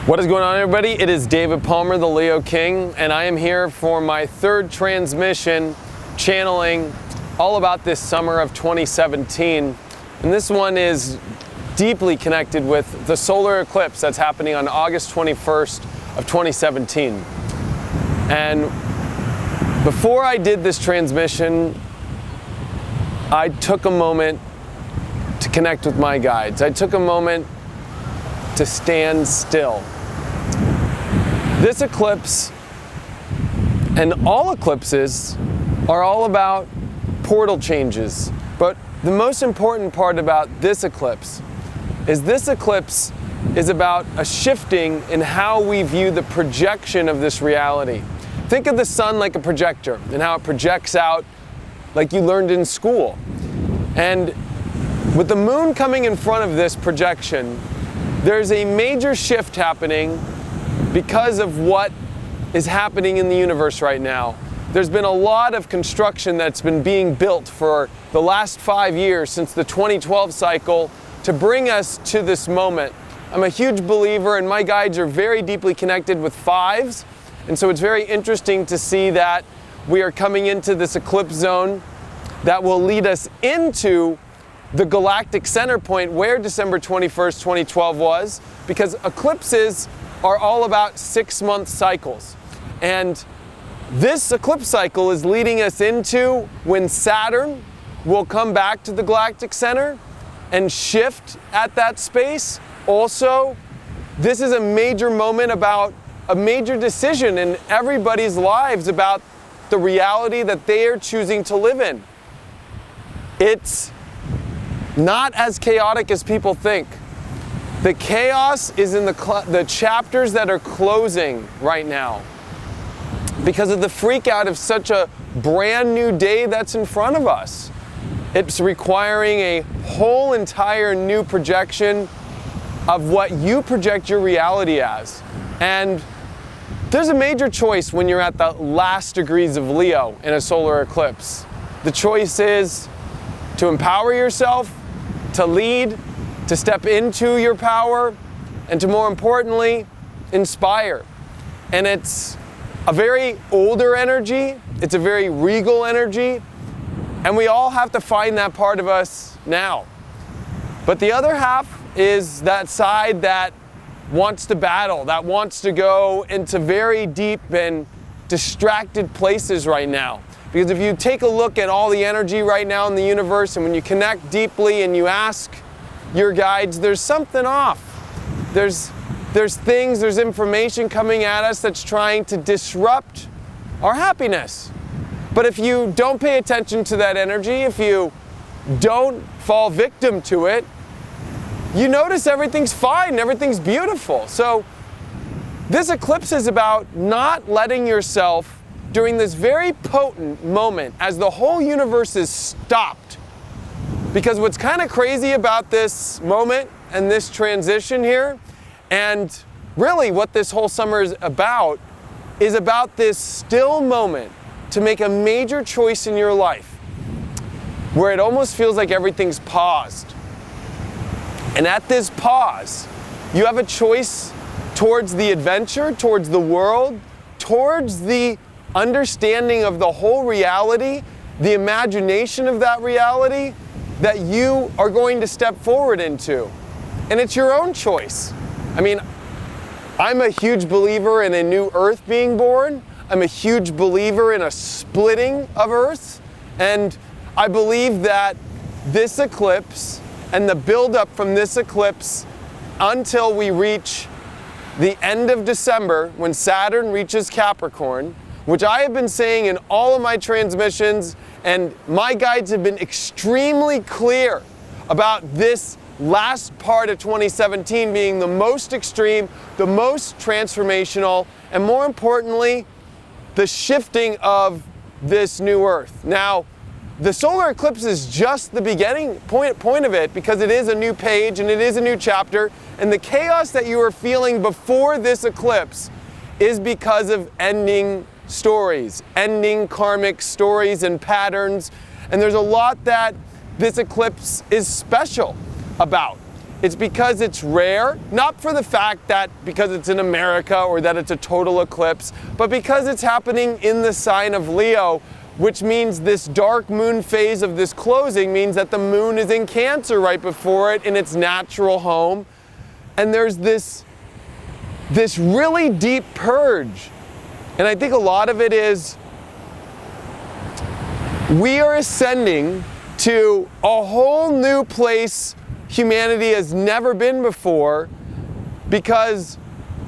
What is going on, everybody? It is David Palmer, the Leo King, and I am here for my third transmission channeling all about this summer of 2017. And this one is deeply connected with the solar eclipse that's happening on August 21st of 2017. And before I did this transmission, I took a moment to connect with my guides. I took a moment to stand still. This eclipse and all eclipses are all about portal changes. But the most important part about this eclipse is about a shifting in how we view the projection of this reality. Think of the sun like a projector and how it projects out like you learned in school. And with the moon coming in front of this projection, there's a major shift happening because of what is happening in the universe right now. There's been a lot of construction that's been being built for the last 5 years since the 2012 cycle to bring us to this moment. I'm a huge believer, and my guides are very deeply connected with fives, and so it's very interesting to see that we are coming into this eclipse zone that will lead us into the galactic center point where December 21st, 2012 was, because eclipses are all about 6-month cycles. And this eclipse cycle is leading us into when Saturn will come back to the galactic center and shift at that space. Also, this is a major moment about a major decision in everybody's lives about the reality that they are choosing to live in. It's not as chaotic as people think. The chaos is in the chapters that are closing right now because of the freak out of such a brand new day that's in front of us. It's requiring a whole entire new projection of what you project your reality as. And there's a major choice when you're at the last degrees of Leo in a solar eclipse. The choice is to empower yourself, to lead, to step into your power, and to, more importantly, inspire. And it's a very older energy, it's a very regal energy, and we all have to find that part of us now. But the other half is that side that wants to battle, that wants to go into very deep and distracted places right now. Because if you take a look at all the energy right now in the universe, and when you connect deeply and you ask your guides, there's something off. There's things, there's information coming at us that's trying to disrupt our happiness. But if you don't pay attention to that energy, if you don't fall victim to it, you notice everything's fine, everything's beautiful. So this eclipse is about not letting yourself, during this very potent moment, as the whole universe is stopped. Because what's kind of crazy about this moment and this transition here, and really what this whole summer is about this still moment to make a major choice in your life where it almost feels like everything's paused. And at this pause, you have a choice towards the adventure, towards the world, towards the understanding of the whole reality, the imagination of that reality that you are going to step forward into. And it's your own choice. I mean, I'm a huge believer in a new Earth being born. I'm a huge believer in a splitting of Earth. And I believe that this eclipse and the buildup from this eclipse until we reach the end of December, when Saturn reaches Capricorn, which I have been saying in all of my transmissions, and my guides have been extremely clear about this last part of 2017 being the most extreme, the most transformational, and more importantly, the shifting of this new Earth. Now, the solar eclipse is just the beginning point of it, because it is a new page and it is a new chapter, and the chaos that you are feeling before this eclipse is because of ending stories, ending karmic stories and patterns. And there's a lot that this eclipse is special about. It's because it's rare, not for the fact that because it's in America or that it's a total eclipse, but because it's happening in the sign of Leo, which means this dark moon phase of this closing means that the moon is in Cancer right before it in its natural home. And there's this really deep purge. And I think a lot of it is we are ascending to a whole new place humanity has never been before, because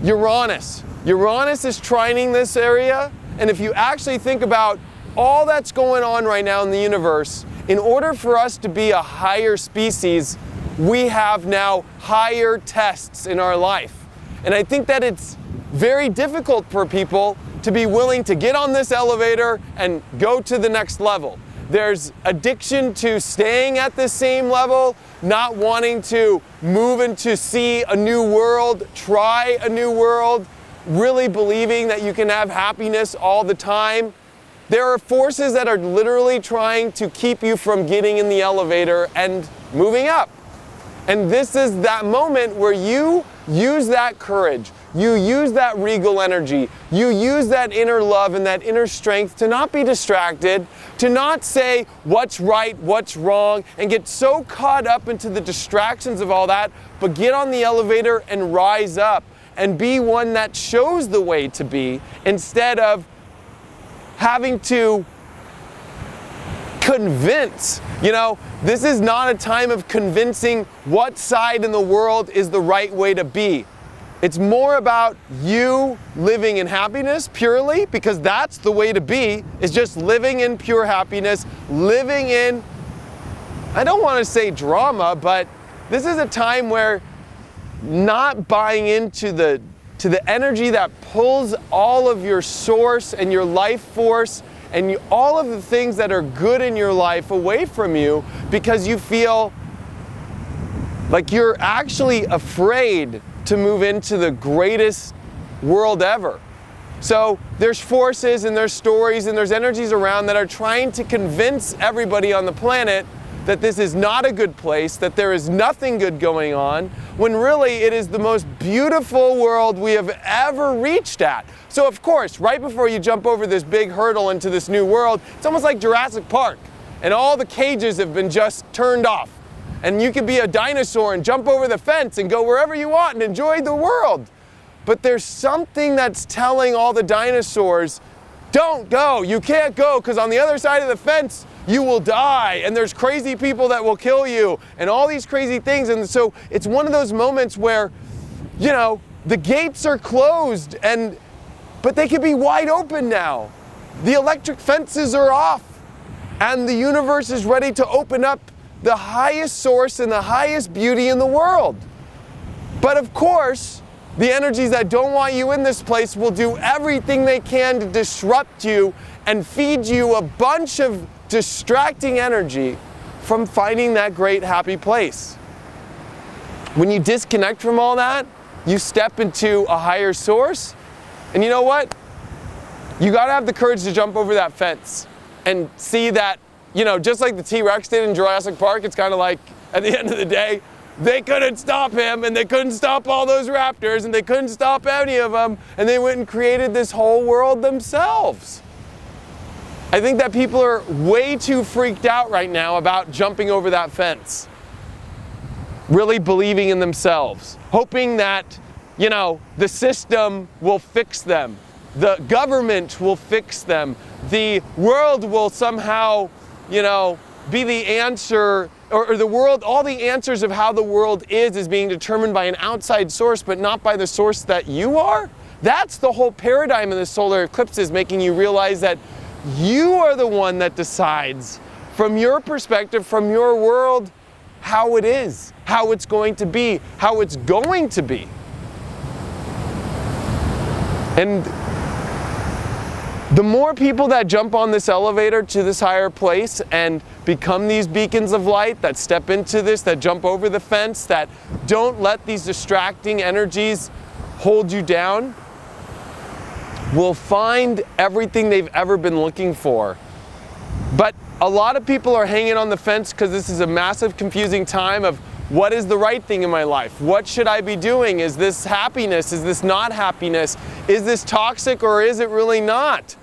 Uranus is trining this area. And if you actually think about all that's going on right now in the universe, in order for us to be a higher species, we have now higher tests in our life. And I think that it's very difficult for people to be willing to get on this elevator and go to the next level. There's addiction to staying at the same level, not wanting to move into see a new world, try a new world, really believing that you can have happiness all the time. There are forces that are literally trying to keep you from getting in the elevator and moving up. And this is that moment where you use that courage, you use that regal energy, you use that inner love and that inner strength to not be distracted, to not say what's right, what's wrong, and get so caught up into the distractions of all that, but get on the elevator and rise up and be one that shows the way to be, instead of having to convince. You know, this is not a time of convincing what side in the world is the right way to be. It's more about you living in happiness purely, because that's the way to be, is just living in pure happiness, living in, I don't want to say drama, but this is a time where not buying into the energy that pulls all of your source and your life force and all of the things that are good in your life away from you, because you feel like you're actually afraid to move into the greatest world ever. So there's forces and there's stories and there's energies around that are trying to convince everybody on the planet that this is not a good place, that there is nothing good going on, when really it is the most beautiful world we have ever reached at. So of course, right before you jump over this big hurdle into this new world, it's almost like Jurassic Park, and all the cages have been just turned off. And you could be a dinosaur and jump over the fence and go wherever you want and enjoy the world. But there's something that's telling all the dinosaurs, don't go, you can't go, because on the other side of the fence, you will die, and there's crazy people that will kill you, and all these crazy things. And so it's one of those moments where, you know, the gates are closed, but they could be wide open now. The electric fences are off, and the universe is ready to open up the highest source and the highest beauty in the world. But of course, the energies that don't want you in this place will do everything they can to disrupt you and feed you a bunch of distracting energy from finding that great happy place. When you disconnect from all that, you step into a higher source, and you know what? You gotta have the courage to jump over that fence and see that, you know, just like the T-Rex did in Jurassic Park, it's kind of like, at the end of the day, they couldn't stop him, and they couldn't stop all those raptors, and they couldn't stop any of them, and they went and created this whole world themselves. I think that people are way too freaked out right now about jumping over that fence. Really believing in themselves, hoping that, you know, the system will fix them, the government will fix them, the world will somehow, you know, be the answer, or the world, all the answers of how the world is being determined by an outside source, but not by the source that you are. That's the whole paradigm of the solar eclipses, making you realize that you are the one that decides from your perspective, from your world, how it is, how it's going to be, how it's going to be. And the more people that jump on this elevator to this higher place and become these beacons of light, that step into this, that jump over the fence, that don't let these distracting energies hold you down, will find everything they've ever been looking for. But a lot of people are hanging on the fence because this is a massive confusing time of what is the right thing in my life? What should I be doing? Is this happiness? Is this not happiness? Is this toxic or is it really not?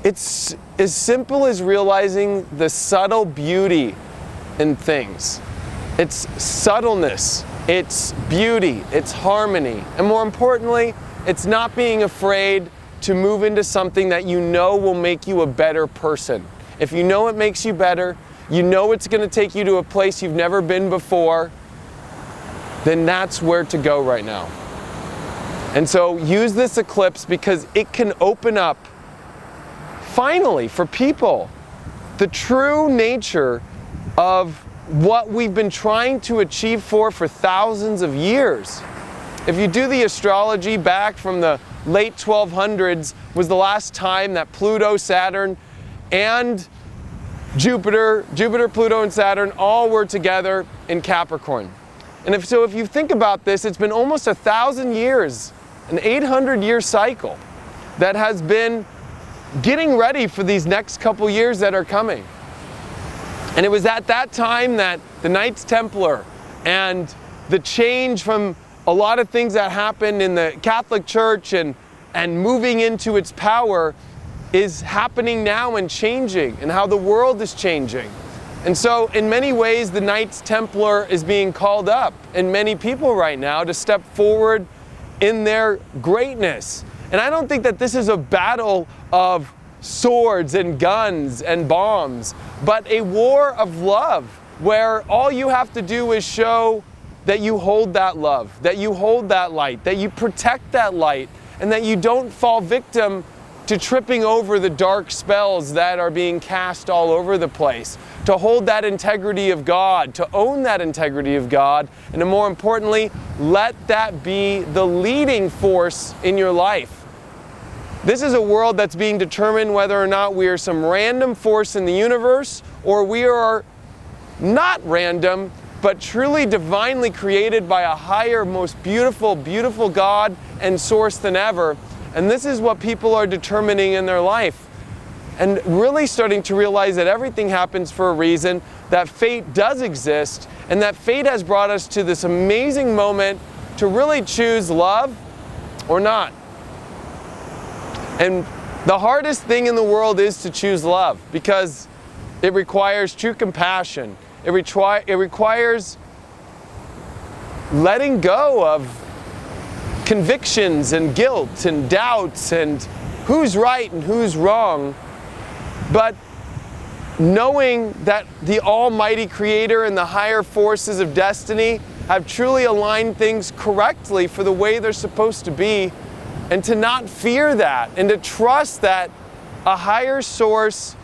It's as simple as realizing the subtle beauty in things. It's subtleness, it's beauty, it's harmony, and more importantly, it's not being afraid to move into something that you know will make you a better person. If you know it makes you better, you know it's going to take you to a place you've never been before, then that's where to go right now. And so use this eclipse because it can open up, finally, for people, the true nature of what we've been trying to achieve for thousands of years. If you do the astrology back from the late 1200s was the last time that Pluto, Saturn, and Jupiter, Pluto, and Saturn all were together in Capricorn. And if you think about this, it's been almost 1,000 years, an 800-year cycle that has been getting ready for these next couple years that are coming. And it was at that time that the Knights Templar and the change from a lot of things that happened in the Catholic Church and moving into its power is happening now and changing, and how the world is changing. And so in many ways the Knights Templar is being called up in many people right now to step forward in their greatness. And I don't think that this is a battle of swords and guns and bombs, but a war of love where all you have to do is show that you hold that love, that you hold that light, that you protect that light, and that you don't fall victim to tripping over the dark spells that are being cast all over the place, to hold that integrity of God, to own that integrity of God, and to more importantly, let that be the leading force in your life. This is a world that's being determined whether or not we are some random force in the universe, or we are not random, but truly divinely created by a higher, most beautiful, beautiful God and source than ever. And this is what people are determining in their life. And really starting to realize that everything happens for a reason, that fate does exist, and that fate has brought us to this amazing moment to really choose love or not. And the hardest thing in the world is to choose love, because it requires true compassion. It requires letting go of convictions and guilt and doubts and who's right and who's wrong, but knowing that the Almighty Creator and the higher forces of destiny have truly aligned things correctly for the way they're supposed to be, and to not fear that, and to trust that a higher source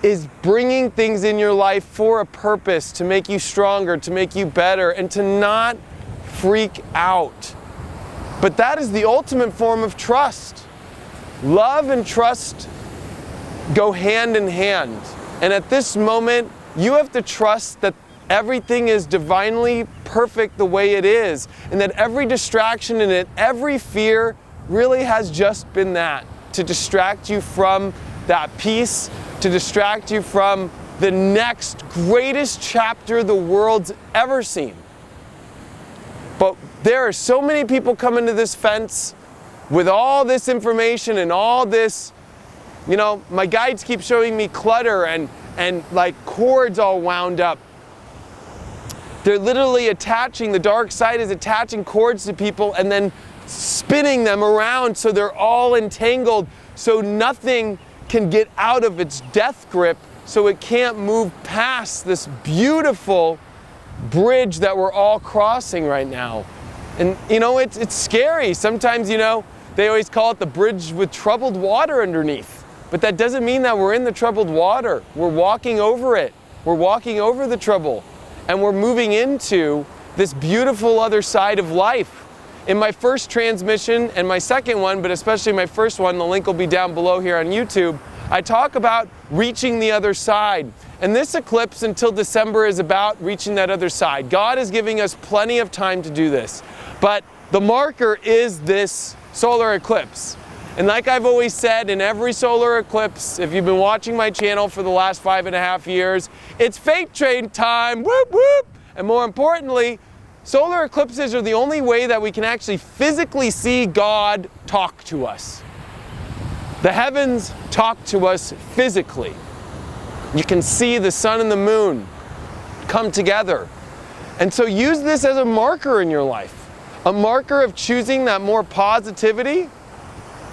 is bringing things in your life for a purpose, to make you stronger, to make you better, and to not freak out. But that is the ultimate form of trust. Love and trust go hand in hand. And at this moment, you have to trust that everything is divinely perfect the way it is, and that every distraction and every fear really has just been that, to distract you from that peace, to distract you from the next greatest chapter the world's ever seen. But there are so many people coming to this fence with all this information and all this, you know, my guides keep showing me clutter and like cords all wound up. They're literally attaching, the dark side is attaching cords to people and then spinning them around so they're all entangled, so nothing can get out of its death grip, so it can't move past this beautiful bridge that we're all crossing right now. And you know, it's scary. Sometimes, you know, they always call it the bridge with troubled water underneath. But that doesn't mean that we're in the troubled water. We're walking over it. We're walking over the trouble. And we're moving into this beautiful other side of life. In my first transmission and my second one, but especially my first one, the link will be down below here on YouTube, I talk about reaching the other side. And this eclipse until December is about reaching that other side. God is giving us plenty of time to do this. But the marker is this solar eclipse. And like I've always said, in every solar eclipse, if you've been watching my channel for the last 5.5 years, it's fate train time, whoop whoop! And more importantly, solar eclipses are the only way that we can actually physically see God talk to us. The heavens talk to us physically. You can see the sun and the moon come together. And so use this as a marker in your life. A marker of choosing that more positivity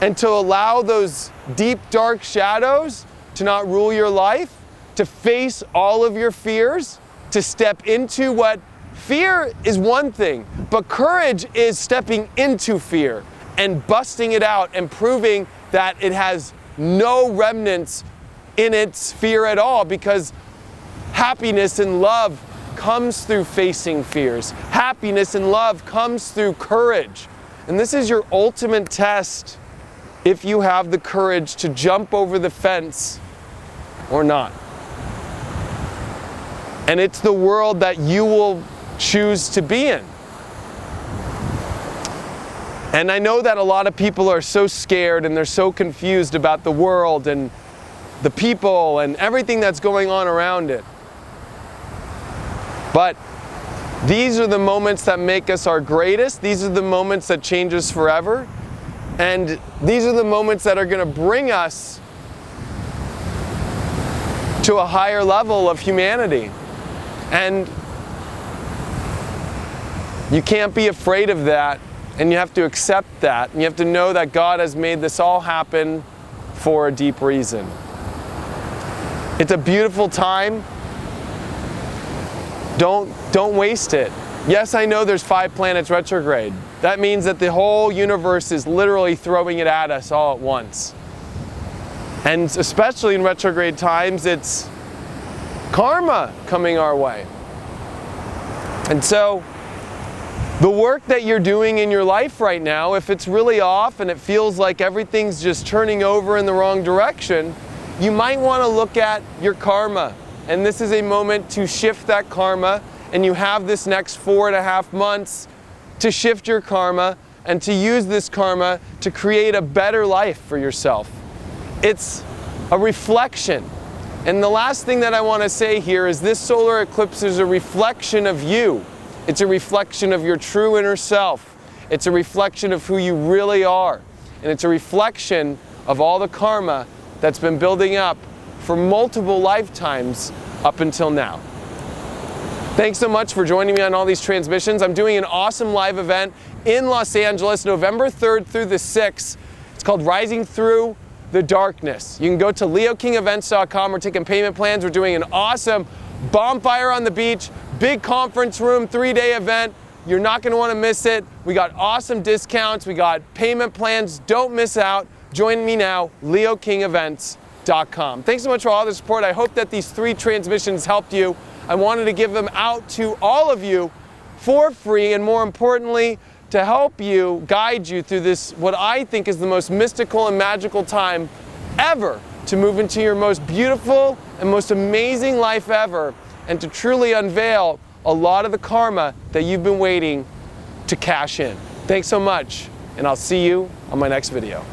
and to allow those deep, dark shadows to not rule your life, to face all of your fears, to step into what fear is one thing, but courage is stepping into fear and busting it out and proving that it has no remnants in its fear at all, because happiness and love comes through facing fears. Happiness and love comes through courage. And this is your ultimate test if you have the courage to jump over the fence or not. And it's the world that you will choose to be in. And I know that a lot of people are so scared and they're so confused about the world and the people and everything that's going on around it. But these are the moments that make us our greatest. These are the moments that change us forever. And these are the moments that are going to bring us to a higher level of humanity. And you can't be afraid of that, and you have to accept that, and you have to know that God has made this all happen for a deep reason. It's a beautiful time. Don't waste it. Yes, I know there's 5 planets retrograde. That means that the whole universe is literally throwing it at us all at once. And especially in retrograde times, it's karma coming our way. And so, the work that you're doing in your life right now, if it's really off and it feels like everything's just turning over in the wrong direction, you might want to look at your karma. And this is a moment to shift that karma, and you have this next 4.5 months to shift your karma and to use this karma to create a better life for yourself. It's a reflection. And the last thing that I want to say here is this solar eclipse is a reflection of you. It's a reflection of your true inner self. It's a reflection of who you really are. And it's a reflection of all the karma that's been building up for multiple lifetimes up until now. Thanks so much for joining me on all these transmissions. I'm doing an awesome live event in Los Angeles, November 3rd through the 6th. It's called Rising Through the Darkness. You can go to leokingevents.com. We're taking payment plans. We're doing an awesome bonfire on the beach, big conference room, 3-day event. You're not going to want to miss it. We got awesome discounts. We got payment plans. Don't miss out. Join me now, leokingevents.com. Thanks so much for all the support. I hope that these 3 transmissions helped you. I wanted to give them out to all of you for free, and more importantly, to help you, guide you through this, what I think is the most mystical and magical time ever to move into your most beautiful and most amazing life ever, and to truly unveil a lot of the karma that you've been waiting to cash in. Thanks so much, and I'll see you on my next video.